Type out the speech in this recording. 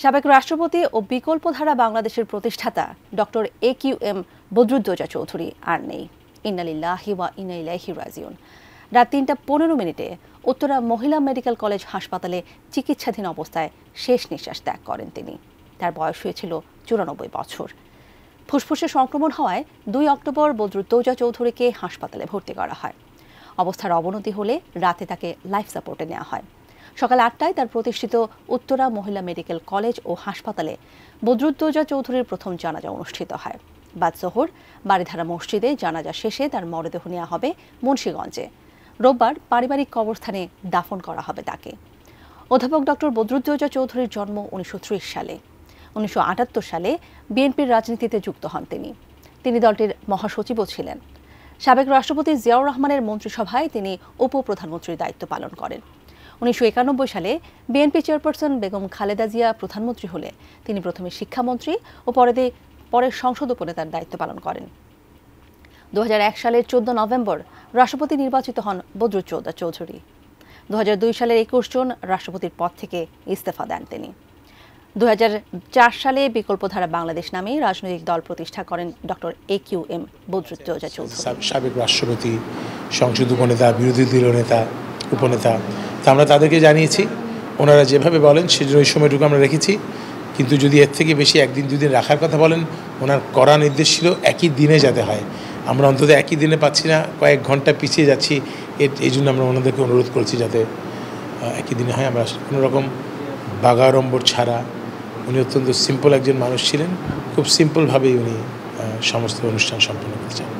সাবেক রাষ্ট্রপতি ও বিকল্পধারা বাংলাদেশের প্রতিষ্ঠাতা ডক্টর AQM বদরুদ্দোজা চৌধুরী আর নেই। ইন্না লিল্লাহি ওয়া ইন্না ইলাইহি রাজিউন। রাত ৩টা ১৫ মিনিটে উত্তরা মহিলা মেডিকেল কলেজ হাসপাতালে চিকিৎসাধীন অবস্থায় শেষ নিঃশ্বাস ত্যাগ করেন তিনি। তার বয়স হয়েছিল ৯৪ বছর। ফুসফুসে সংক্রমণ হওয়ায় ২ অক্টোবর বদরুদ্দোজা চৌধুরীকে হাসপাতালে ভর্তি করা হয়। অবস্থার অবনতি হলে রাতে তাকে লাইফ সাপোর্টে নেওয়া হয়। সকাল ৮টায় তার প্রতিষ্ঠিত উত্তরা মহিলা মেডিকেল কলেজ ও হাসপাতালে বদরুদ্দোজা চৌধুরীর প্রথম জানাজা অনুষ্ঠিত হয়। বাদ জোহর বাড়িধারা মসজিদে জানাজা শেষে তার মরদেহ নেওয়া হবে মুন্সিগঞ্জে। রোববার পারিবারিক কবরস্থানে দাফন করা হবে তাকে। অধ্যাপক ডক্টর বদরুদ্দোজা চৌধুরীর জন্ম ১৯৩০ সালে। ১৯৭৮ সালে বিএনপির রাজনীতিতে যুক্ত হন তিনি দলটির মহাসচিবও ছিলেন। সাবেক রাষ্ট্রপতি জিয়াউর রহমানের মন্ত্রিসভায় তিনি উপপ্রধানমন্ত্রীর দায়িত্ব পালন করেন। ১৯৯১ সালে বিএনপি চেয়ারপারসন বেগম খালেদা জিয়া প্রধানমন্ত্রী হলে তিনি প্রথমে শিক্ষামন্ত্রী ও পরে সংসদ উপনেতার দায়িত্ব পালন করেন। ২০০১ সালের ১৪ নভেম্বর রাষ্ট্রপতি নির্বাচিত হন বদরুদ্দোজা চৌধুরী। ২০০২ সালের ২১ জুন রাষ্ট্রপতির পদ থেকে ইস্তফা দেন তিনি। ২০০৪ সালে বিকল্পধারা বাংলাদেশ নামে রাজনৈতিক দল প্রতিষ্ঠা করেন ডক্টর AQM বদরুদ্দোজা চৌধুরী। সাবেক রাষ্ট্রপতি, সংসদ উপনেতা, বিরোধী দলীয় উপনেতা, তা আমরা তাদেরকে জানিয়েছি। ওনারা যেভাবে বলেন সেজন্য ওই সময়টুকু আমরা রেখেছি। কিন্তু যদি এর থেকে বেশি একদিন দুদিন রাখার কথা বলেন, ওনার কড়া নির্দেশ ছিল একই দিনে যাতে হয়। আমরা অন্তত একই দিনে পাচ্ছি না, কয়েক ঘন্টা পিছিয়ে যাচ্ছি। এই জন্য আমরা ওনাদেরকে অনুরোধ করেছি যাতে একই দিনে হয়। আমরা কোনো রকম বাগাড়ম্বর ছাড়া, উনি অত্যন্ত সিম্পল একজন মানুষ ছিলেন, খুব সিম্পলভাবেই উনি সমস্ত অনুষ্ঠান সম্পন্ন করতে চান।